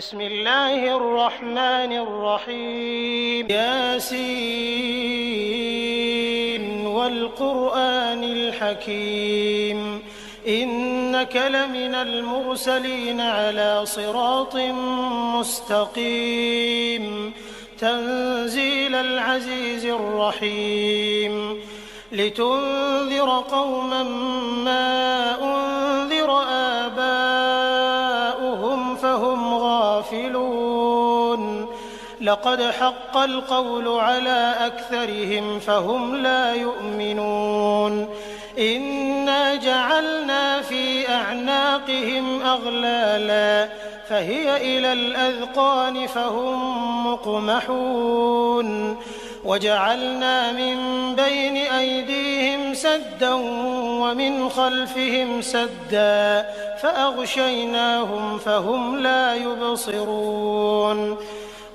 بسم الله الرحمن الرحيم ياسين والقرآن الحكيم إنك لمن المرسلين على صراط مستقيم تنزيل العزيز الرحيم لتنذر قوما ما أنذر آباؤهم فهم غافلون لقد حق القول على أكثرهم فهم لا يؤمنون إنا جعلنا في أعناقهم أغلالا فهي إلى الأذقان فهم مقمحون وجعلنا من بين أيديهم سدا ومن خلفهم سدا فأغشيناهم فهم لا يبصرون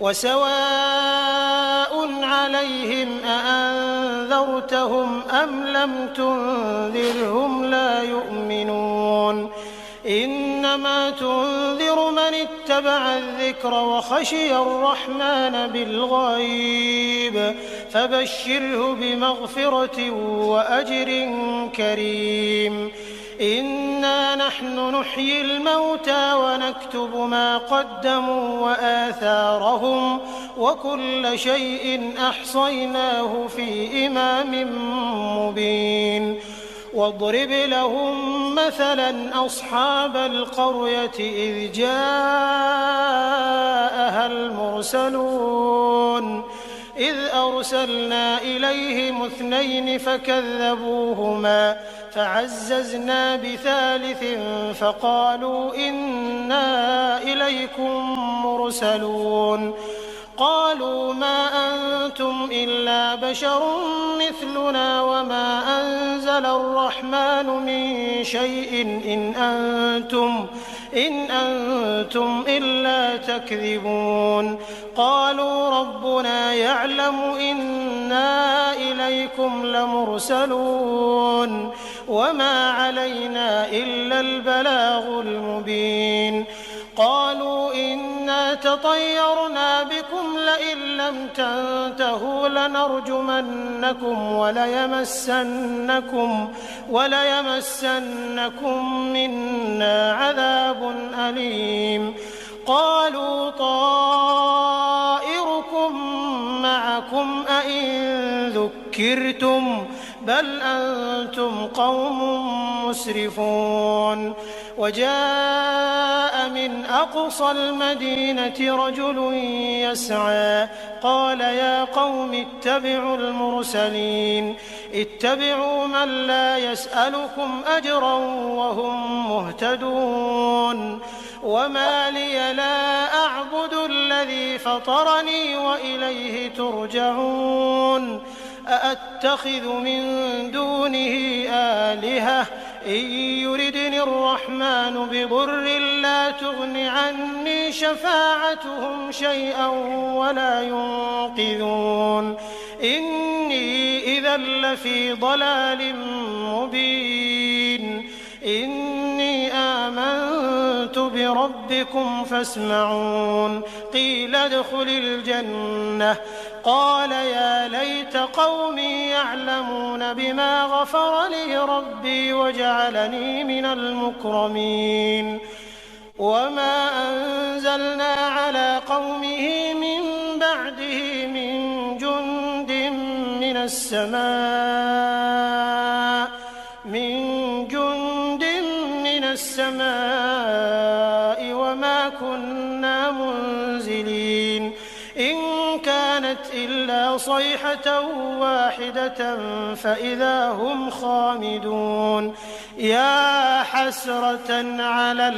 وسواء عليهم أأنذرتهم أم لم تنذرهم لا يؤمنون إنما تنذر من اتبع الذكر وخشي الرحمن بالغيب فبشره بمغفرة وأجر كريم إنا نحن نحيي الموتى ونكتب ما قدموا وآثارهم وكل شيء أحصيناه في إمام مبين واضرب لهم مثلا أصحاب القرية إذ جاءها المرسلون إذ أرسلنا إليهم 2 فكذبوهما فعززنا بثالث فقالوا إنا إليكم مرسلون قالوا ما أنتم إلا بشر مثلنا وما أنزل الرحمن من شيء إن أنتم إلا تكذبون قالوا ربنا يعلم إنا إليكم لمرسلون وما علينا إلا البلاغ المبين قالوا إنا تطيرنا بكم لئن لم تنتهوا لنرجمنكم وليمسنكم منا عذاب أليم قالوا طائركم معكم أئن ذكرتم بل أنتم قوم مسرفون وجاء من أقصى المدينة رجل يسعى قال يا قوم اتبعوا المرسلين اتبعوا من لا يسألكم أجرا وهم مهتدون وما لي لا أعبد الذي فطرني وإليه ترجعون أأتخذ من دونه آلهة إن يردني الرحمن بضر لا تغن عني شفاعتهم شيئا ولا ينقذون إني إذا لفي ضلال مبين إني آمنت بربكم فاسمعون قيل ادخل الجنة قال يا ليت قومي يعلمون بما غفر لي ربي وجعلني من المكرمين وما أنزلنا على قومه من بعده من جند من السماء وما كنا منزلين إن كانت إلا صيحة واحدة فإذا هم خامدون يا حسرة على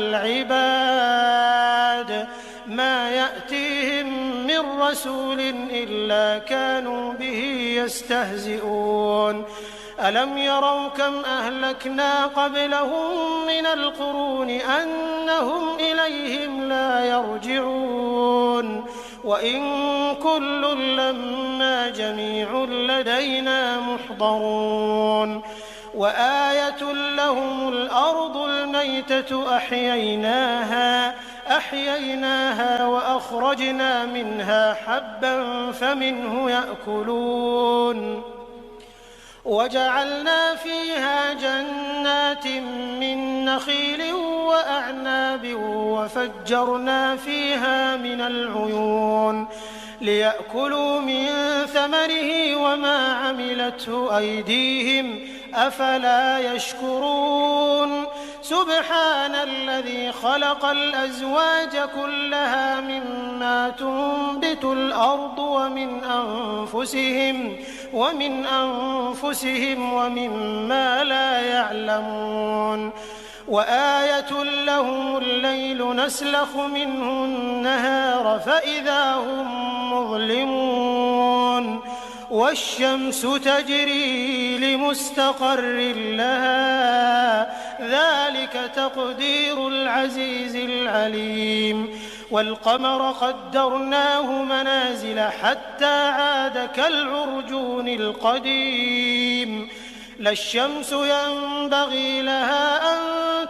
العباد ما يأتيهم من رسول إلا كانوا به يستهزئون ألم يروا كم أهلكنا قبلهم من القرون أنهم إليهم لا يرجعون وإن كل لما جميع لدينا محضرون وآية لهم الأرض الميتة أحييناها أحييناها وأخرجنا منها حبا فمنه يأكلون وجعلنا فيها جنات من نخيل وأعناب وفجرنا فيها من العيون ليأكلوا من ثمره وما عملته أيديهم أفلا يشكرون سبحان الذي خلق الأزواج كلها مما تنبت الأرض ومن أنفسهم ومما لا يعلمون وآية لهم الليل نسلخ منه النهار فإذا هم مظلمون والشمس تجري لمستقر لها ذلك تقدير العزيز العليم والقمر قدرناه منازل حتى عاد كالعرجون القديم لا الشمس ينبغي لها أن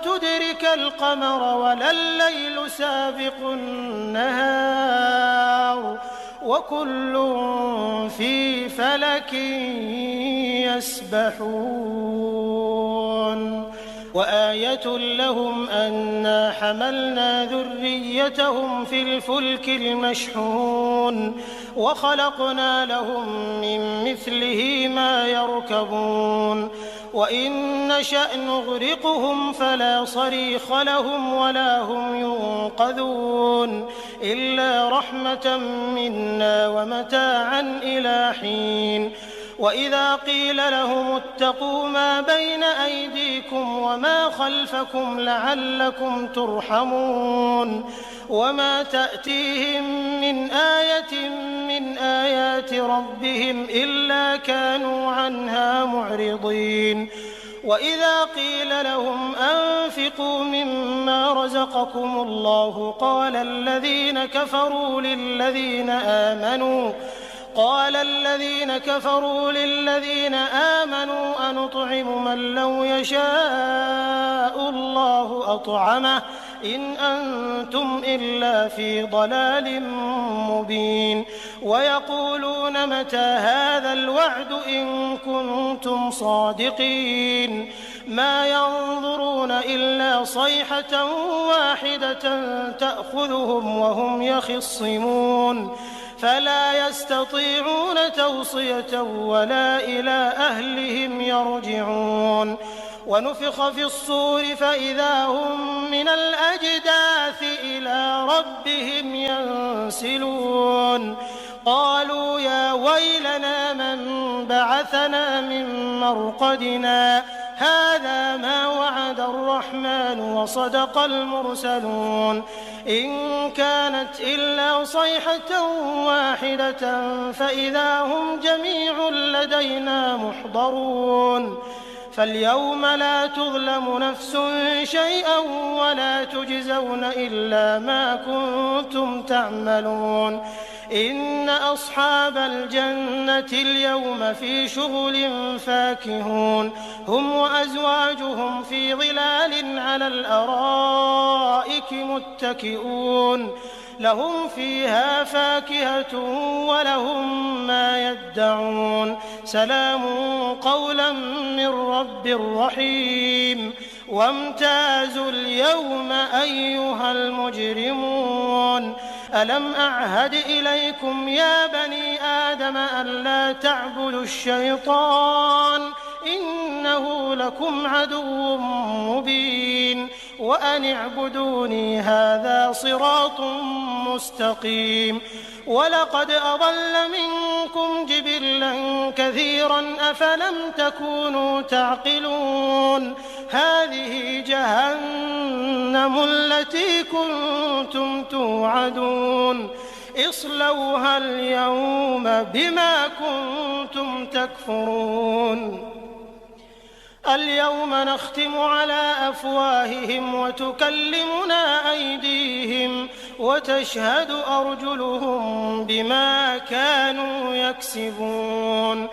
تدرك القمر ولا الليل سابق النهار وكل في فلك يسبحون وآية لهم أنا حملنا ذريتهم في الفلك المشحون وخلقنا لهم من مثله ما يركبون وإن نشأ نغرقهم فلا صريخ لهم ولا هم ينقذون إلا رحمة منا ومتاعا إلى حين وإذا قيل لهم اتقوا ما بين أيديكم وما خلفكم لعلكم ترحمون وما تأتيهم من آية من آيات ربهم إلا كانوا عنها معرضين وإذا قيل لهم أنفقوا مما رزقكم الله قال الذين كفروا للذين آمنوا أنطعم من لو يشاء الله أطعمه إن أنتم إلا في ضلال مبين ويقولون متى هذا الوعد إن كنتم صادقين ما ينظرون إلا صيحة واحدة تأخذهم وهم يخصمون فلا يستطيعون توصية ولا إلى أهلهم يرجعون ونفخ في الصور فإذا هم من الأجداث إلى ربهم ينسلون قالوا يا ويلنا من بعثنا من مرقدنا هذا ما وعد الرحمن وصدق المرسلون إن كانت إلا صيحة واحدة فإذا هم جميع لدينا محضرون فاليوم لا تظلم نفس شيئا ولا تجزون إلا ما كنتم تعملون إن أصحاب الجنة اليوم في شغل فاكهون هم وأزواجهم في ظلال على الأرائك متكئون لهم فيها فاكهة ولهم ما يدعون سلام قولا من رب رحيم وامتازوا اليوم أيها المجرمون ألم أعهد إليكم يا بني آدم ألا تعبدوا الشيطان إنه لكم عدو مبين وأن اعبدوني هذا صراط مستقيم ولقد أضل منكم جبلا كثيرا أفلم تكونوا تعقلون هذه جهنم التي كنتم توعدون اصلوها اليوم بما كنتم تكفرون اليوم نختم على أفواههم وتكلمنا أيديهم وتشهد أرجلهم بما كانوا يكسبون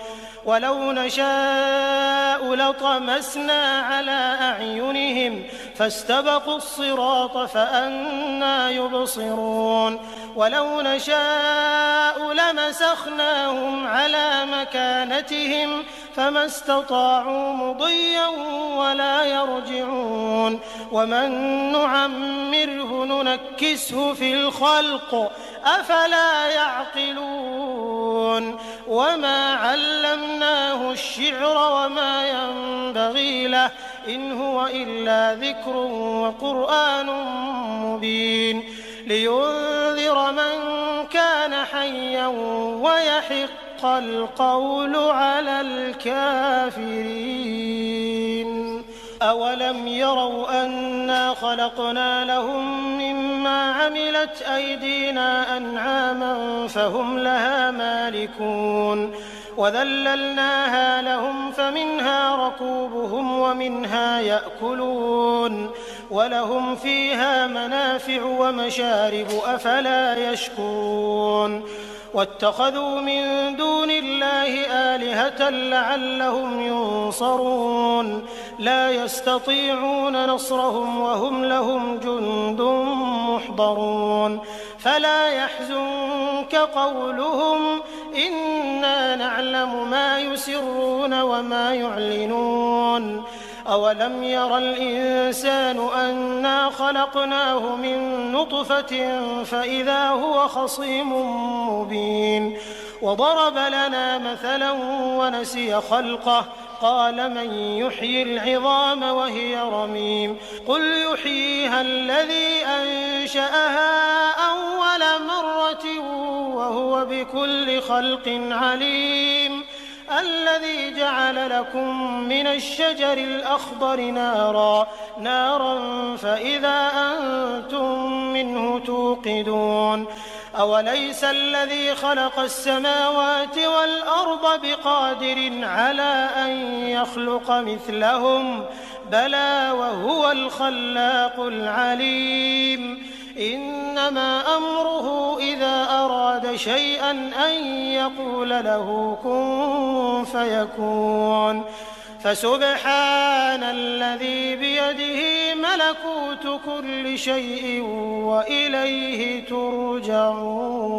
ولو نشاء لطمسنا على أعينهم فاستبقوا الصراط فأنى يبصرون ولو نشاء لمسخناهم على مكانتهم فما استطاعوا مضيا ولا يرجعون ومن نعمره ننكسه في الخلق أفلا يعقلون وما علمناه الشعر وما ينبغي له إن هو إلا ذكر وقرآن مبين لينذر من كان حيا ويحق القول على الكافرين أولم يروا أنا خلقنا لهم مما عملت أيدينا أنعاما فهم لها مالكون وذللناها لهم فمنها ركوبهم ومنها يأكلون ولهم فيها منافع ومشارب أفلا يشكرون واتخذوا من دون الله آلهة لعلهم ينصرون لا يستطيعون نصرهم وهم لهم جند محضرون فلا يحزنك قولهم إنا نعلم ما يسرون وما يعلنون أولم ير الإنسان أنا خلقناه من نطفة فإذا هو خصيم مبين وضرب لنا مثلا ونسي خلقه قال من يحيي العظام وهي رميم قل يحييها الذي أنشأها أول مرة وهو بكل خلق عليم الذي جعل لكم من الشجر الأخضر نارا فإذا أنتم منه توقدون أوليس الذي خلق السماوات والأرض بقادر على أن يخلق مثلهم بلى وهو الخلاق العليم إنما أمره إذا أراد شيئا أن يقول له كن فيكون فسبحان الذي بيده ملكوت كل شيء وإليه ترجعون.